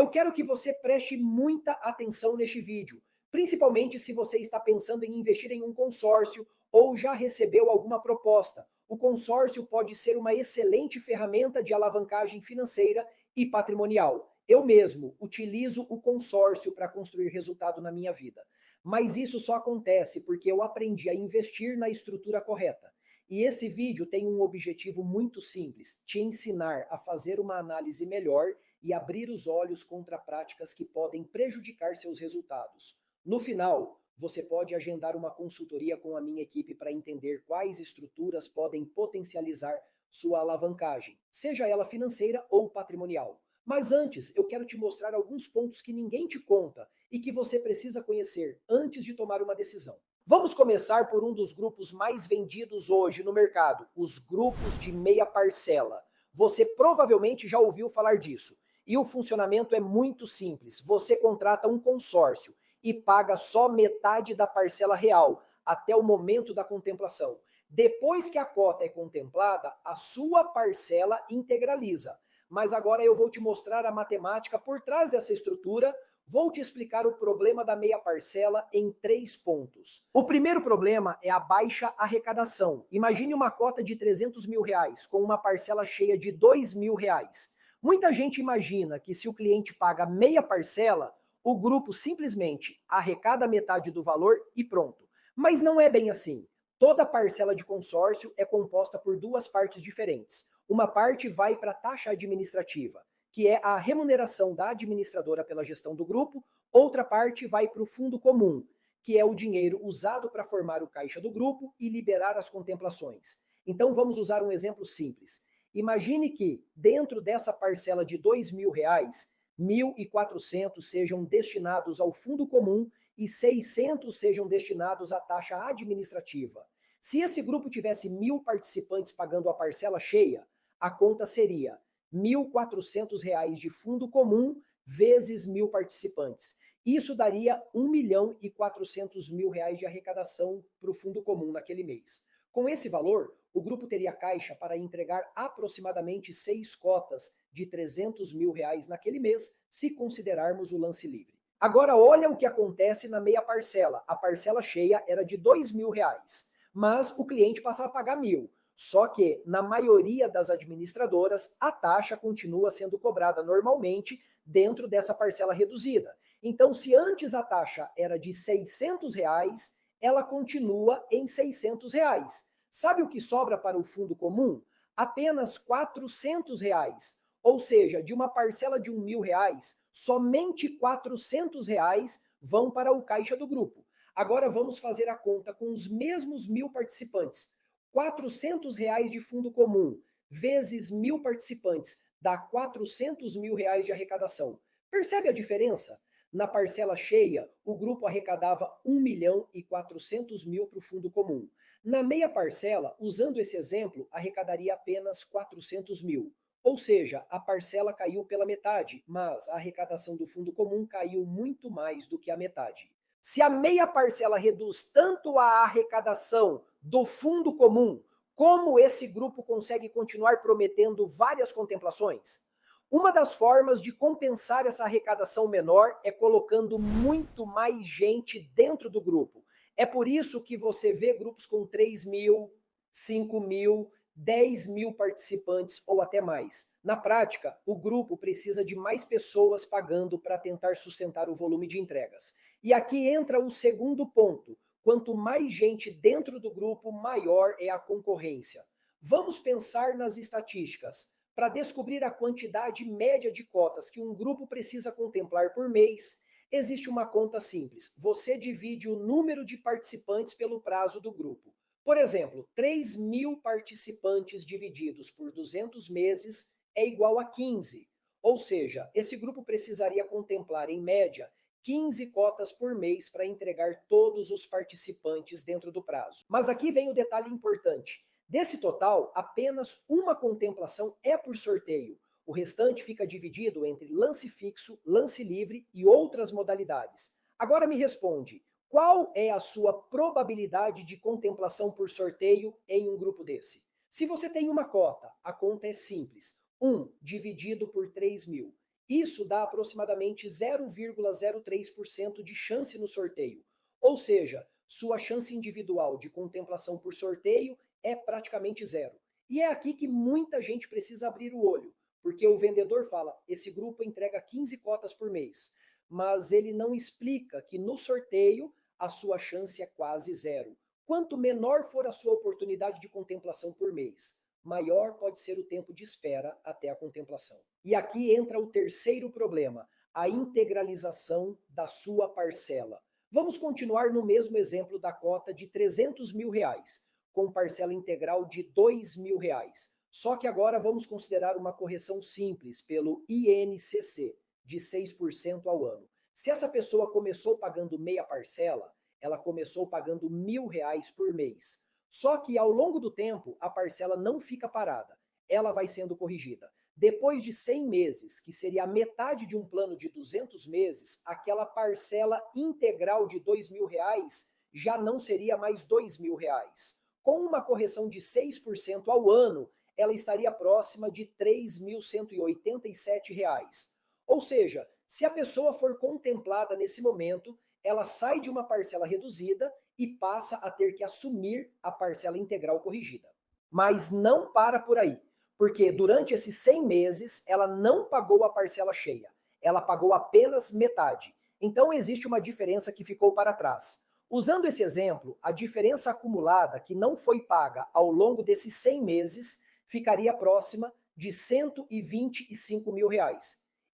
Eu quero que você preste muita atenção neste vídeo, principalmente se você está pensando em investir em um consórcio ou já recebeu alguma proposta. O consórcio pode ser uma excelente ferramenta de alavancagem financeira e patrimonial. Eu mesmo utilizo o consórcio para construir resultado na minha vida. Mas isso só acontece porque eu aprendi a investir na estrutura correta. E esse vídeo tem um objetivo muito simples: te ensinar a fazer uma análise melhor e abrir os olhos contra práticas que podem prejudicar seus resultados. No final, você pode agendar uma consultoria com a minha equipe para entender quais estruturas podem potencializar sua alavancagem, seja ela financeira ou patrimonial. Mas antes, eu quero te mostrar alguns pontos que ninguém te conta e que você precisa conhecer antes de tomar uma decisão. Vamos começar por um dos grupos mais vendidos hoje no mercado, os grupos de meia parcela. Você provavelmente já ouviu falar disso. E o funcionamento é muito simples. Você contrata um consórcio e paga só metade da parcela real até o momento da contemplação. Depois que a cota é contemplada, a sua parcela integraliza. Mas agora eu vou te mostrar a matemática por trás dessa estrutura. Vou te explicar o problema da meia parcela em 3 pontos. O primeiro problema é a baixa arrecadação. Imagine uma cota de R$300 mil com uma parcela cheia de R$2.000. Muita gente imagina que se o cliente paga meia parcela, o grupo simplesmente arrecada metade do valor e pronto. Mas não é bem assim. Toda parcela de consórcio é composta por duas partes diferentes. Uma parte vai para a taxa administrativa, que é a remuneração da administradora pela gestão do grupo. Outra parte vai para o fundo comum, que é o dinheiro usado para formar o caixa do grupo e liberar as contemplações. Então vamos usar um exemplo simples. Imagine que, dentro dessa parcela de R$2.000, 1.400 sejam destinados ao fundo comum e 600 sejam destinados à taxa administrativa. Se esse grupo tivesse 1.000 participantes pagando a parcela cheia, a conta seria R$1.400 de fundo comum vezes 1.000 participantes. Isso daria R$1.400.000 de arrecadação para o fundo comum naquele mês. Com esse valor, o grupo teria caixa para entregar aproximadamente 6 cotas de R$300 mil naquele mês, se considerarmos o lance livre. Agora olha o que acontece na meia parcela. A parcela cheia era de R$2.000, mas o cliente passa a pagar 1.000. Só que, na maioria das administradoras, a taxa continua sendo cobrada normalmente dentro dessa parcela reduzida. Então, se antes a taxa era de R$600, ela continua em R$600. Sabe o que sobra para o fundo comum? Apenas R$400. Ou seja, de uma parcela de R$1.000, somente R$400 vão para o caixa do grupo. Agora vamos fazer a conta com os mesmos 1.000 participantes. R$400 de fundo comum vezes 1.000 participantes dá R$400 mil de arrecadação. Percebe a diferença? Na parcela cheia, o grupo arrecadava R$1.400.000 para o fundo comum. Na meia parcela, usando esse exemplo, arrecadaria apenas R$400 mil. Ou seja, a parcela caiu pela metade, mas a arrecadação do fundo comum caiu muito mais do que a metade. Se a meia parcela reduz tanto a arrecadação do fundo comum, como esse grupo consegue continuar prometendo várias contemplações? Uma das formas de compensar essa arrecadação menor é colocando muito mais gente dentro do grupo. É por isso que você vê grupos com 3.000, 5.000, 10.000 participantes ou até mais. Na prática, o grupo precisa de mais pessoas pagando para tentar sustentar o volume de entregas. E aqui entra o segundo ponto. Quanto mais gente dentro do grupo, maior é a concorrência. Vamos pensar nas estatísticas. Para descobrir a quantidade média de cotas que um grupo precisa contemplar por mês, existe uma conta simples. Você divide o número de participantes pelo prazo do grupo. Por exemplo, 3.000 participantes divididos por 200 meses é igual a 15. Ou seja, esse grupo precisaria contemplar, em média, 15 cotas por mês para entregar todos os participantes dentro do prazo. Mas aqui vem o detalhe importante. Desse total, apenas uma contemplação é por sorteio. O restante fica dividido entre lance fixo, lance livre e outras modalidades. Agora me responde, qual é a sua probabilidade de contemplação por sorteio em um grupo desse? Se você tem uma cota, a conta é simples. 1 dividido por 3.000. Isso dá aproximadamente 0,03% de chance no sorteio. Ou seja, sua chance individual de contemplação por sorteio é praticamente zero. E é aqui que muita gente precisa abrir o olho, porque o vendedor fala, esse grupo entrega 15 cotas por mês, mas ele não explica que no sorteio a sua chance é quase zero. Quanto menor for a sua oportunidade de contemplação por mês, maior pode ser o tempo de espera até a contemplação. E aqui entra o terceiro problema, a integralização da sua parcela. Vamos continuar no mesmo exemplo da cota de R$ 300.000, com parcela integral de R$ 2.000. Só que agora vamos considerar uma correção simples pelo INCC, de 6% ao ano. Se essa pessoa começou pagando meia parcela, ela começou pagando R$ 1.000 por mês. Só que ao longo do tempo, a parcela não fica parada, ela vai sendo corrigida. Depois de 100 meses, que seria a metade de um plano de 200 meses, aquela parcela integral de R$ 2.000 já não seria mais R$ 2.000. Com uma correção de 6% ao ano, ela estaria próxima de R$ 3.187. Ou seja, se a pessoa for contemplada nesse momento, ela sai de uma parcela reduzida e passa a ter que assumir a parcela integral corrigida. Mas não para por aí, porque durante esses 100 meses ela não pagou a parcela cheia, ela pagou apenas metade. Então existe uma diferença que ficou para trás. Usando esse exemplo, a diferença acumulada que não foi paga ao longo desses 100 meses ficaria próxima de R$ 125.000.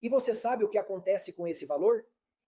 E você sabe o que acontece com esse valor?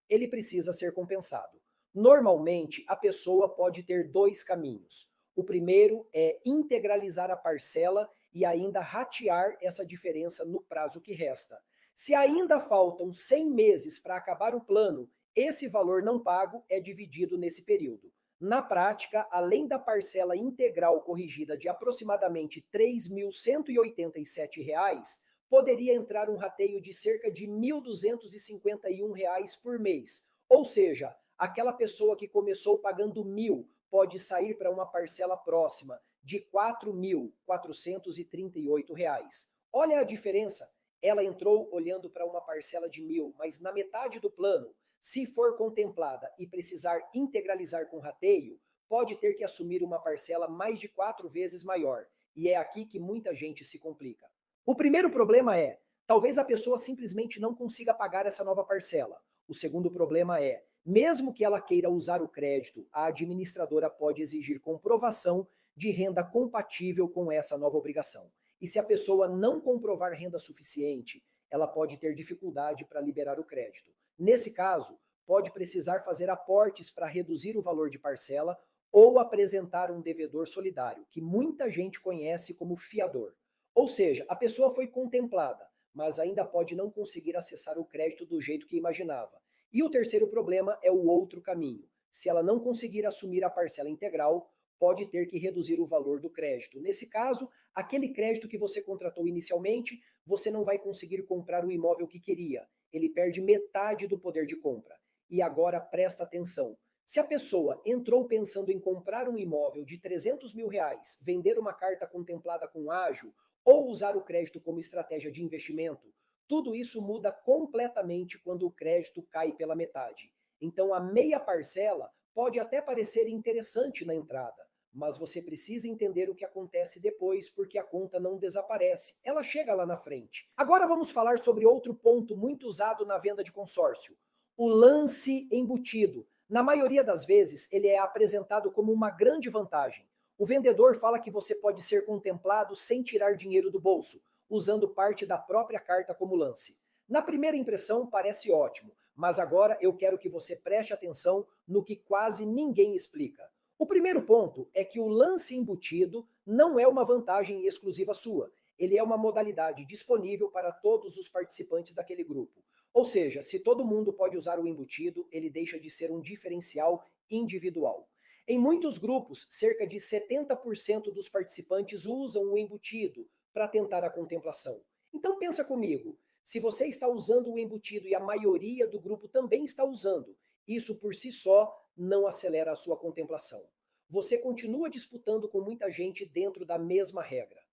Ele precisa ser compensado. Normalmente, a pessoa pode ter dois caminhos. O primeiro é integralizar a parcela e ainda ratear essa diferença no prazo que resta. Se ainda faltam 100 meses para acabar o plano, esse valor não pago é dividido nesse período. Na prática, além da parcela integral corrigida de aproximadamente R$ 3.187, poderia entrar um rateio de cerca de R$ 1.251 por mês. Ou seja, aquela pessoa que começou pagando R$ 1.000 pode sair para uma parcela próxima de R$ 4.438. Olha a diferença. Ela entrou olhando para uma parcela de R$ 1.000, mas na metade do plano, se for contemplada e precisar integralizar com rateio, pode ter que assumir uma parcela mais de 4 vezes maior. E é aqui que muita gente se complica. O primeiro problema é, talvez a pessoa simplesmente não consiga pagar essa nova parcela. O segundo problema é, mesmo que ela queira usar o crédito, a administradora pode exigir comprovação de renda compatível com essa nova obrigação. E se a pessoa não comprovar renda suficiente, ela pode ter dificuldade para liberar o crédito. Nesse caso, pode precisar fazer aportes para reduzir o valor de parcela ou apresentar um devedor solidário, que muita gente conhece como fiador. Ou seja, a pessoa foi contemplada, mas ainda pode não conseguir acessar o crédito do jeito que imaginava. E o terceiro problema é o outro caminho. Se ela não conseguir assumir a parcela integral, pode ter que reduzir o valor do crédito. Nesse caso, aquele crédito que você contratou inicialmente, você não vai conseguir comprar o imóvel que queria. Ele perde metade do poder de compra. E agora presta atenção. Se a pessoa entrou pensando em comprar um imóvel de R$ 300.000, vender uma carta contemplada com ágio ou usar o crédito como estratégia de investimento, tudo isso muda completamente quando o crédito cai pela metade. Então a meia parcela pode até parecer interessante na entrada, mas você precisa entender o que acontece depois, porque a conta não desaparece, ela chega lá na frente. Agora vamos falar sobre outro ponto muito usado na venda de consórcio, o lance embutido. Na maioria das vezes, ele é apresentado como uma grande vantagem. O vendedor fala que você pode ser contemplado sem tirar dinheiro do bolso, usando parte da própria carta como lance. Na primeira impressão, parece ótimo, mas agora eu quero que você preste atenção no que quase ninguém explica. O primeiro ponto é que o lance embutido não é uma vantagem exclusiva sua. Ele é uma modalidade disponível para todos os participantes daquele grupo. Ou seja, se todo mundo pode usar o embutido, ele deixa de ser um diferencial individual. Em muitos grupos, cerca de 70% dos participantes usam o embutido para tentar a contemplação. Então pensa comigo, se você está usando o embutido e a maioria do grupo também está usando, isso por si só não acelera a sua contemplação. Você continua disputando com muita gente dentro da mesma regra.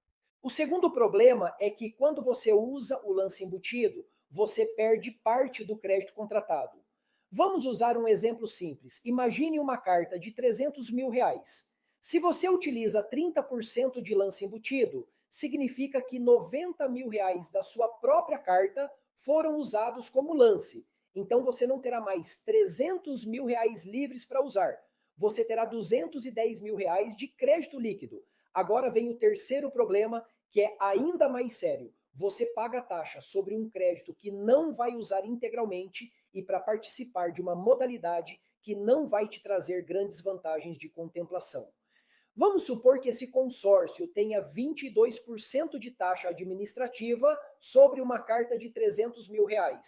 O segundo problema é que quando você usa o lance embutido, você perde parte do crédito contratado. Vamos usar um exemplo simples. Imagine uma carta de R$ 300.000. Se você utiliza 30% de lance embutido, significa que R$ 90.000 da sua própria carta foram usados como lance. Então você não terá mais R$ 300.000 livres para usar. Você terá R$ 210.000 de crédito líquido. Agora vem o terceiro problema, que é ainda mais sério. Você paga a taxa sobre um crédito que não vai usar integralmente e para participar de uma modalidade que não vai te trazer grandes vantagens de contemplação. Vamos supor que esse consórcio tenha 22% de taxa administrativa sobre uma carta de R$ 300.000.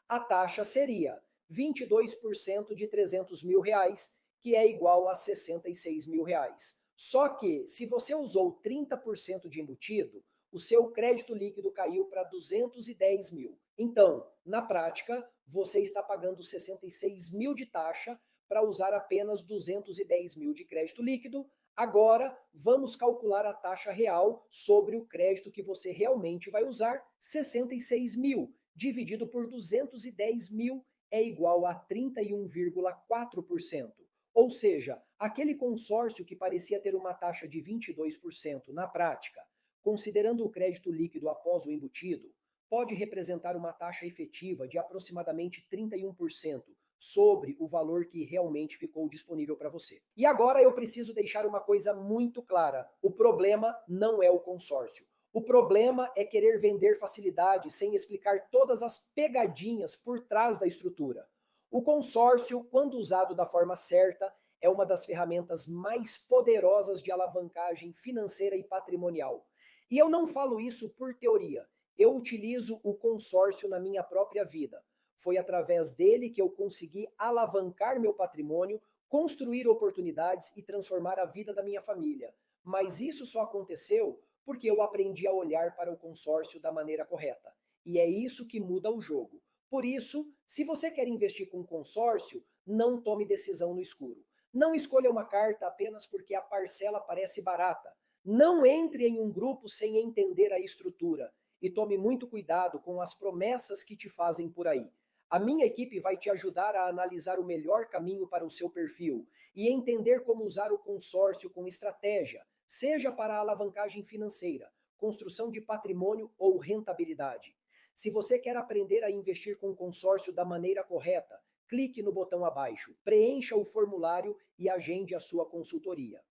A taxa seria 22% de R$ 300.000, que é igual a R$ 66.000. Só que, se você usou 30% de embutido, o seu crédito líquido caiu para 210 mil. Então, na prática, você está pagando 66 mil de taxa para usar apenas 210 mil de crédito líquido. Agora, vamos calcular a taxa real sobre o crédito que você realmente vai usar. 66 mil dividido por 210 mil é igual a 31,4%. Ou seja, aquele consórcio que parecia ter uma taxa de 22% na prática, considerando o crédito líquido após o embutido, pode representar uma taxa efetiva de aproximadamente 31% sobre o valor que realmente ficou disponível para você. E agora eu preciso deixar uma coisa muito clara: o problema não é o consórcio. O problema é querer vender facilidade sem explicar todas as pegadinhas por trás da estrutura. O consórcio, quando usado da forma certa, é uma das ferramentas mais poderosas de alavancagem financeira e patrimonial. E eu não falo isso por teoria. Eu utilizo o consórcio na minha própria vida. Foi através dele que eu consegui alavancar meu patrimônio, construir oportunidades e transformar a vida da minha família. Mas isso só aconteceu porque eu aprendi a olhar para o consórcio da maneira correta. E é isso que muda o jogo. Por isso, se você quer investir com consórcio, não tome decisão no escuro. Não escolha uma carta apenas porque a parcela parece barata. Não entre em um grupo sem entender a estrutura. E tome muito cuidado com as promessas que te fazem por aí. A minha equipe vai te ajudar a analisar o melhor caminho para o seu perfil e entender como usar o consórcio com estratégia, seja para a alavancagem financeira, construção de patrimônio ou rentabilidade. Se você quer aprender a investir com consórcio da maneira correta, clique no botão abaixo, preencha o formulário e agende a sua consultoria.